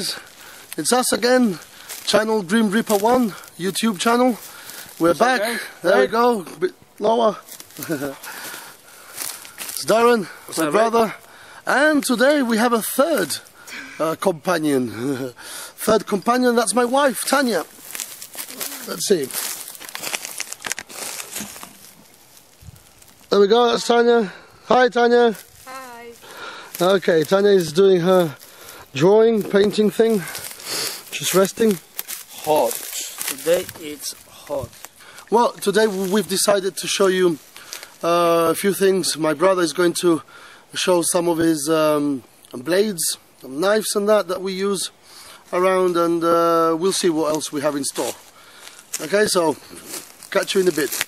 guys, it's us again, channel Dream Reaper 1, YouTube channel. We're back, okay. There we go, a bit lower. It's Darren, my brother, and today we have a third companion. Third companion, that's my wife, Tanya. Let's see. There we go, that's Tanya. Hi Tanya. Hi. Okay, Tanya is doing her drawing, painting thing. She's resting. Hot. Today it's hot. Well, today we've decided to show you a few things. My brother is going to show some of his blades, some knives and that we use around, and we'll see what else we have in store. Okay, so catch you in a bit.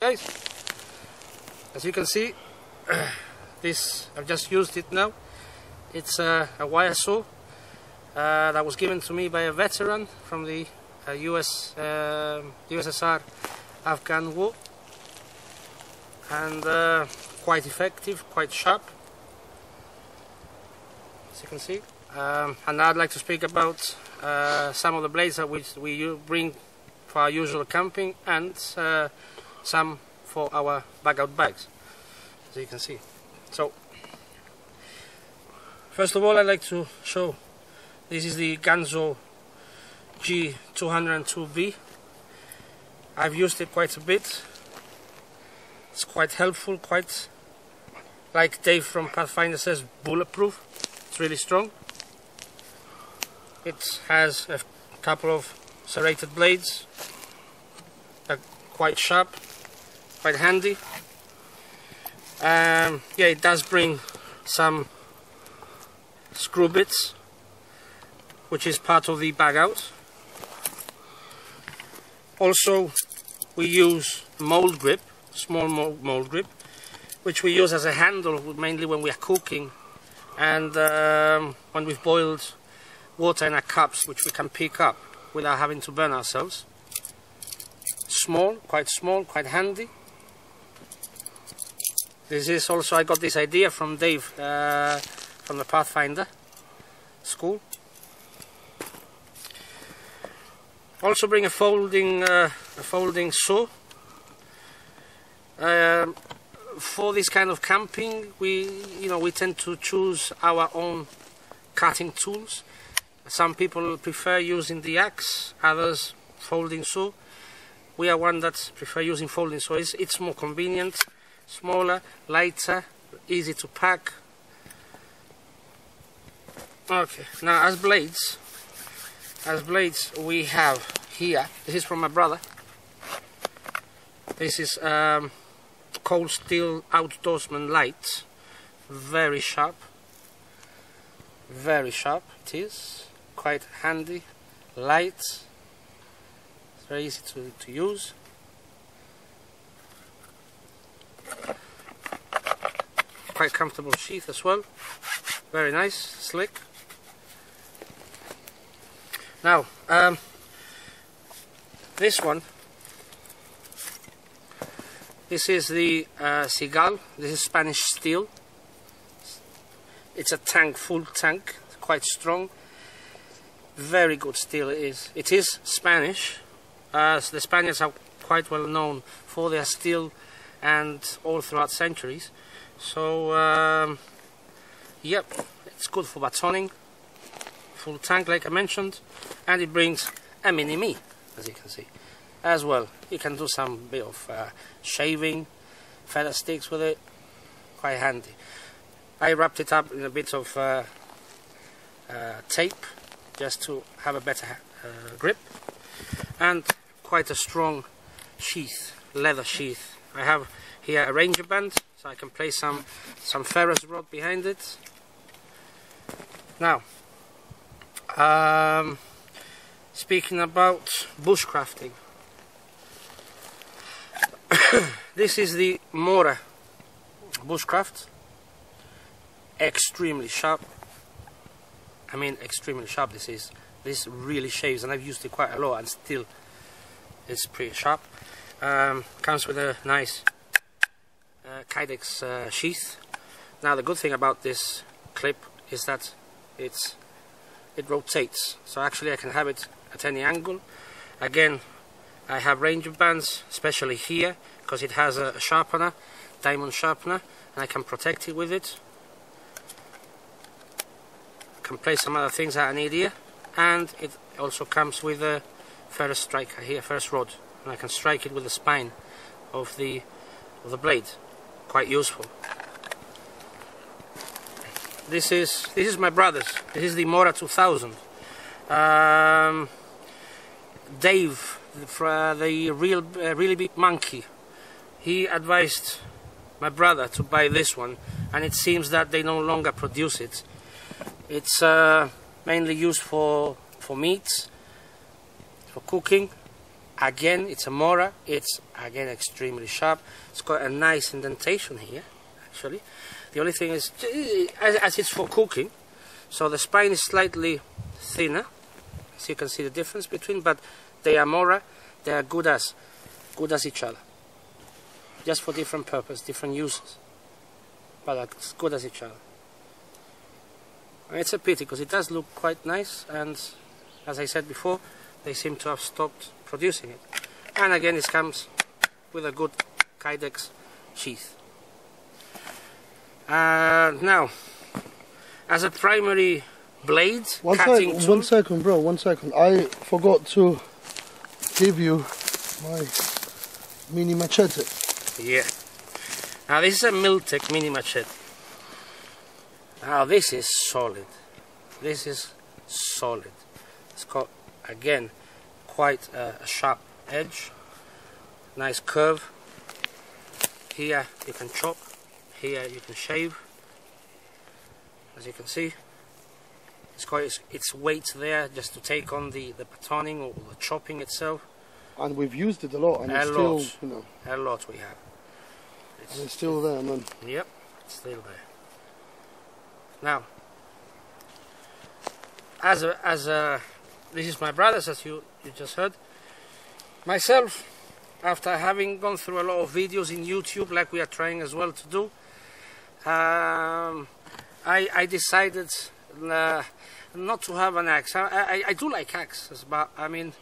Guys, as you can see, this I've just used it now. It's a wire saw that was given to me by a veteran from the USSR Afghan war, and quite effective, quite sharp, as you can see. And I'd like to speak about some of the blades that we bring for our usual camping, and some for our bag-out bags, as you can see. So, first of all, I'd like to show, this is the Ganzo G202V. I've used it quite a bit. It's quite helpful, quite, like Dave from Pathfinder says, bulletproof. It's really strong. It has a couple of serrated blades, quite sharp, quite handy. Yeah, it does bring some screw bits, which is part of the bag out. Also, we use mold grip, small mold grip, which we use as a handle mainly when we are cooking, and when we've boiled water in our cups, which we can pick up without having to burn ourselves. Small, quite handy. This is also, I got this idea from Dave from the Pathfinder school. Also bring a folding saw. For this kind of camping, we tend to choose our own cutting tools. Some people prefer using the axe, others folding saw. We are one that prefer using folding saw. It's more convenient, smaller, lighter, easy to pack. Okay, now as blades we have here, this is from my brother. This is Cold Steel Outdoorsman Light. Very sharp it is, quite handy, light, very easy to use. Quite comfortable sheath as well. Very nice, slick. Now, this one. This is the Seagull. This is Spanish steel. It's a tank, full tank, quite strong. Very good steel it is. It is Spanish. The Spaniards are quite well known for their steel and all throughout centuries. So, yep, it's good for batoning. Full tank, like I mentioned, and it brings a mini-me, as you can see, as well. You can do some bit of shaving, feather sticks with it. Quite handy. I wrapped it up in a bit of tape, just to have a better grip, and quite a strong sheath, leather sheath. I have here a ranger band, so I can place some ferrous rod behind it. Now, speaking about bushcrafting, This is the Mora bushcraft. Extremely sharp. I mean, extremely sharp. This really shaves, and I've used it quite a lot, and still it's pretty sharp. Comes with a nice Kydex sheath. Now the good thing about this clip is that it rotates, so actually I can have it at any angle. Again, I have range of bands, especially here, because it has a sharpener, diamond sharpener, and I can protect it with it. I can place some other things that I need here, and it also comes with a ferrous striker here, ferrous rod, and I can strike it with the spine of the blade. Quite useful. This is my brother's. This is the Mora 2000. Dave, the really big monkey, he advised my brother to buy this one, and it seems that they no longer produce it. It's mainly used for meats, for cooking. Again, it's a Mora. It's again extremely sharp. It's got a nice indentation here, actually. The only thing is, as it's for cooking, so the spine is slightly thinner, so you can see the difference between. But they are Mora. They are good as each other, just for different purpose, different uses, but as good as each other. And it's a pity because it does look quite nice, and as I said before, they seem to have stopped producing it. And again, it comes with a good Kydex sheath. Now, as a primary blade, cutting tool. One second, bro. One second. I forgot to give you my mini machete. Yeah. Now this is a Miltech mini machete. Now this is solid. This is solid. It's got, again, quite a sharp edge. Nice curve. Here you can chop. Here you can shave. As you can see, it's got its weight there just to take on the batoning or the chopping itself. And we've used it a lot, and it's still, you know. A lot we have. It's still there, man. Yep, it's still there. Now, this is my brother's, as you just heard. Myself, after having gone through a lot of videos in YouTube, like we are trying as well to do, I decided not to have an axe. I do like axes, but I mean,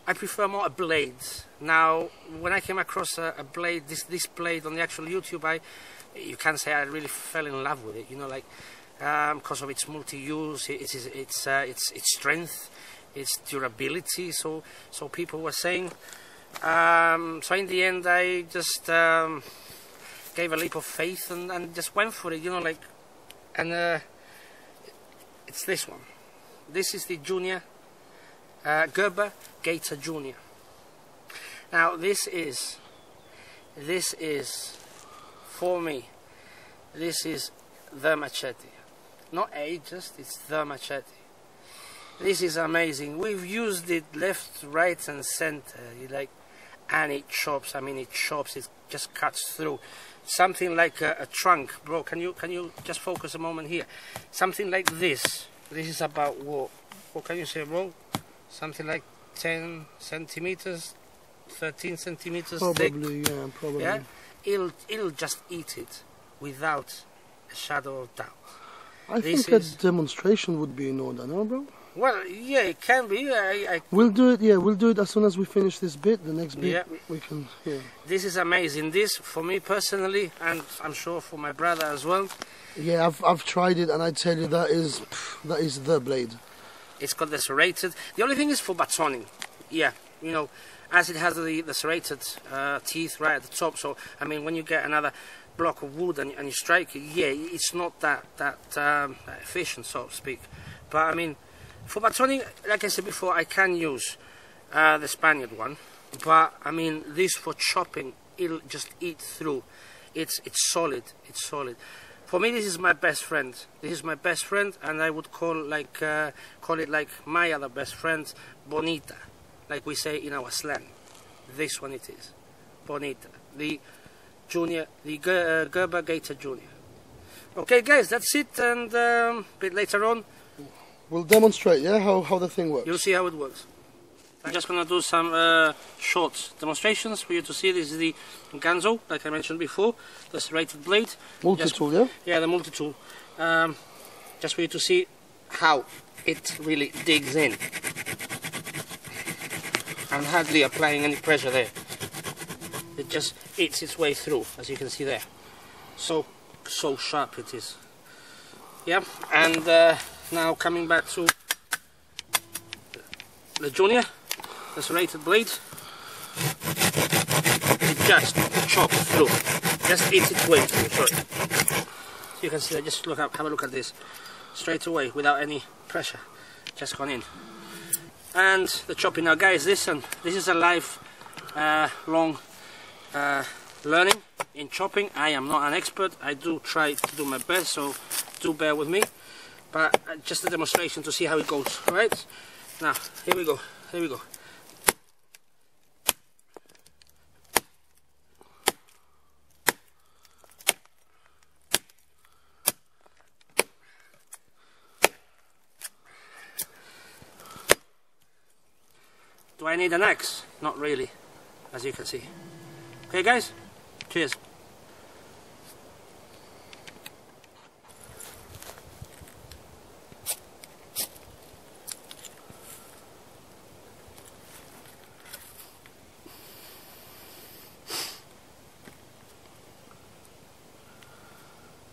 I prefer more a blade. Now, when I came across a blade, this blade on the actual YouTube, you can say I really fell in love with it. You know, like because of its multi-use, its strength, its durability. So people were saying. So in the end, I just gave a leap of faith and just went for it. You know, like, and it's this one. This is the Junior. Gerber Gator Junior. Now this is for me, this is the machete, not just, it's the machete. This is amazing. We've used it left, right and center, and it chops. I mean, it chops, it just cuts through. Something like a trunk, bro. Can you just focus a moment here? Something like this. This is about what can you say, bro? Something like 10 centimeters, 13 centimeters thick. Yeah, probably. Yeah? It'll just eat it without a shadow of doubt. I think a demonstration would be in order, no, bro? Well, yeah, it can be. We'll do it. Yeah, we'll do it as soon as we finish this bit. The next bit, yeah. We can. Yeah. This is amazing. This, for me personally, and I'm sure for my brother as well. Yeah, I've tried it, and I tell you that is the blade. It's got the serrated. The only thing is for batoning. Yeah, you know, as it has the serrated teeth right at the top. So I mean, when you get another block of wood and you strike it, yeah, it's not that efficient, so to speak. But I mean, for batoning, like I said before, I can use the Spaniard one. But I mean, this for chopping, it'll just eat through. It's solid. It's solid. For me, this is my best friend. This is my best friend, and I would call it like my other best friend, bonita, like we say in our slang. This one it is, Bonita, the Junior, the Gerber Gator Junior. Okay guys, that's it, and a bit later on we'll demonstrate, yeah, how the thing works. you'll see how it works. I'm just going to do some short demonstrations for you to see. This is the Ganzo, like I mentioned before, the serrated blade. Multi-tool, yeah? Yeah, the multi-tool. Just for you to see how it really digs in. I'm hardly applying any pressure there. It just eats its way through, as you can see there. So sharp it is. Yeah, and now coming back to the Junior, the serrated blade. It just chops through, just eats its way through. Sorry. So you can see that. Just look up, have a look at this, straight away without any pressure, just gone in. And the chopping now, guys. Listen, this is a life-long learning in chopping. I am not an expert. I do try to do my best, so do bear with me. But just a demonstration to see how it goes. All right? Now, here we go. Here we go. Do I need an axe? Not really, as you can see. Okay guys, cheers.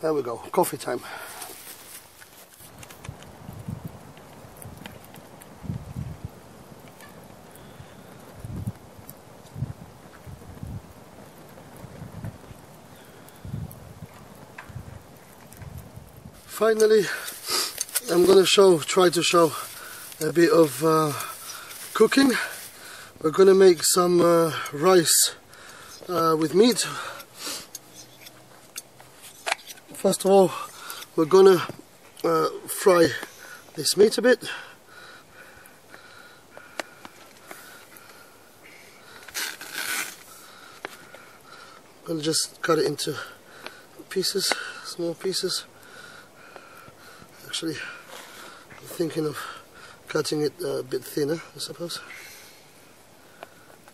There we go, coffee time. Finally, I'm going to try to show a bit of cooking. We're going to make some rice with meat. First of all, we're going to fry this meat a bit. I'm going to just cut it into pieces, small pieces. Actually, I'm thinking of cutting it a bit thinner, I suppose.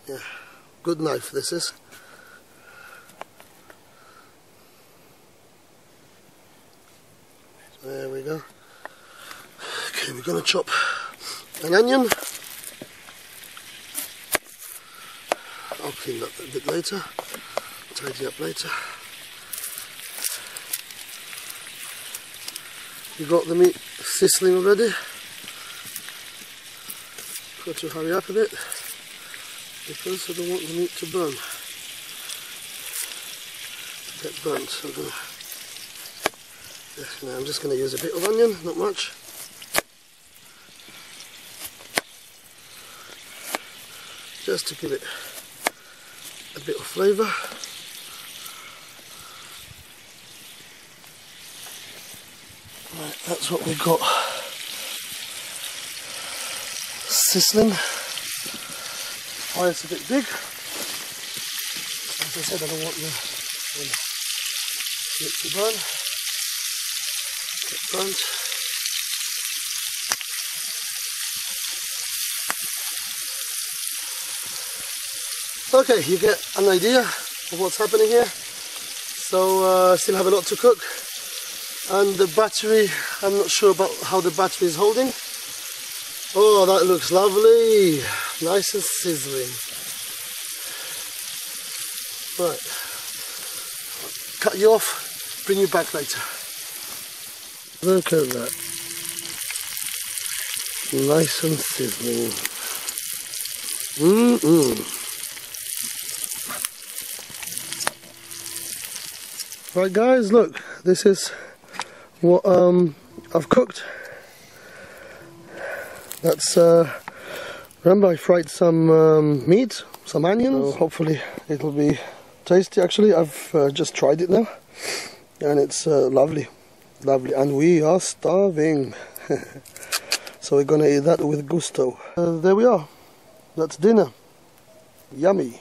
Yeah, good knife this is. There we go. Okay, we're going to chop an onion. I'll clean that a bit later, tidy up later. You got the meat sizzling already. Got to hurry up a bit because I don't want the meat to burn. Get burnt. So I'm just going to use a bit of onion, not much. Just to give it a bit of flavour. Right, that's what we got sizzling. Fire's a bit big. As I said, I don't want the meat to burn. Get burnt. Okay, you get an idea of what's happening here. So still have a lot to cook. And the battery, I'm not sure about how the battery is holding. Oh, that looks lovely. Nice and sizzling. Right. Cut you off, bring you back later. Look at that. Nice and sizzling. Right guys, look, this is what I've cooked. That's remember I fried some meat, some onions. So hopefully it'll be tasty. Actually, I've just tried it now, and it's lovely, and we are starving. So we're gonna eat that with gusto. There we are. That's dinner. Yummy.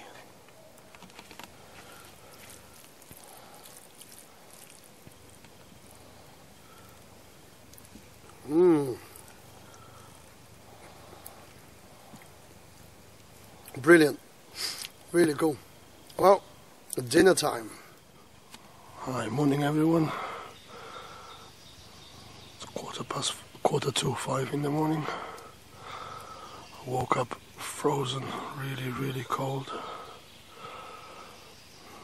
brilliant. Really cool. Well, dinner time. Hi, morning everyone. It's 5:45 in the morning. I woke up frozen, really cold,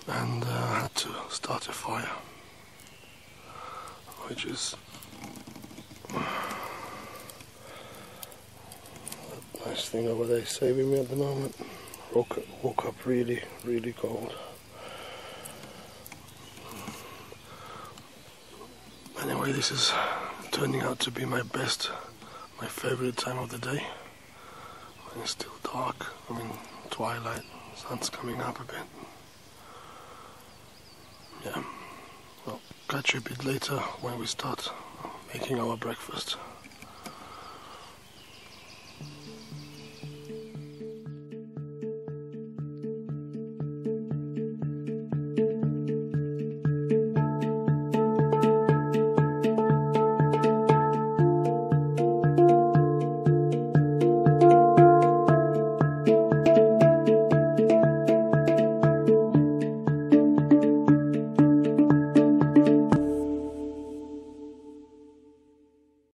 and had to start a fire, which is a nice thing over there saving me at the moment. Woke up really cold. Anyway, this is turning out to be my favorite time of the day. When it's still dark, I mean twilight, sun's coming up a bit. Yeah, well, catch you a bit later when we start making our breakfast.